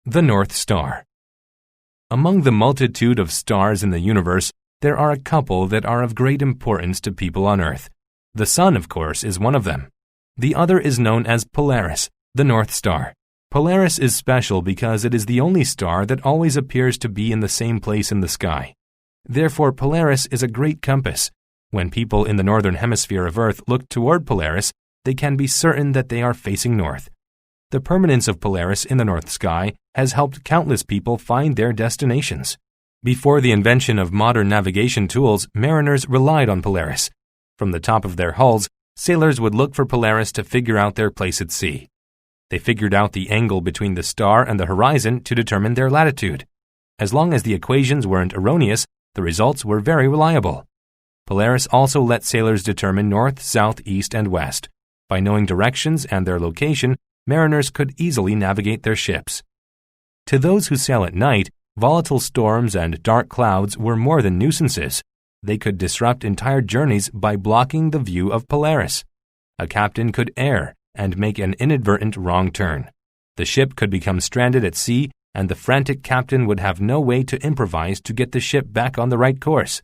The North Star. Among the multitude of stars in the universe, there are a couple that are of great importance to people on Earth. The Sun, of course, is one of them. The other is known as Polaris, the North Star. Polaris is special because it is the only star that always appears to be in the same place in the sky. Therefore, Polaris is a great compass. When people in the northern hemisphere of Earth look toward Polaris, they can be certain that they are facing north. The permanence of Polaris in the north sky has helped countless people find their destinations. Before the invention of modern navigation tools, mariners relied on Polaris. From the top of their hulls, sailors would look for Polaris to figure out their place at sea. They figured out the angle between the star and the horizon to determine their latitude. As long as the equations weren't erroneous, the results were very reliable. Polaris also let sailors determine north, south, east, and west. By knowing directions and their location, mariners could easily navigate their ships. To those who sail at night, volatile storms and dark clouds were more than nuisances. They could disrupt entire journeys by blocking the view of Polaris. A captain could err and make an inadvertent wrong turn. The ship could become stranded at sea, and the frantic captain would have no way to improvise to get the ship back on the right course.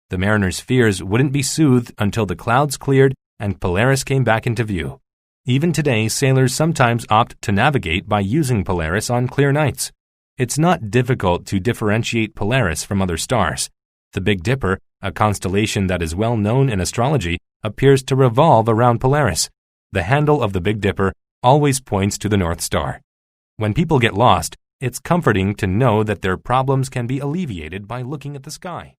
The mariners' fears wouldn't be soothed until the clouds cleared and Polaris came back into view. Even today, sailors sometimes opt to navigate by using Polaris on clear nights. It's not difficult to differentiate Polaris from other stars. The Big Dipper, a constellation that is well known in astrology, appears to revolve around Polaris. The handle of the Big Dipper always points to the North Star. When people get lost, it's comforting to know that their problems can be alleviated by looking at the sky.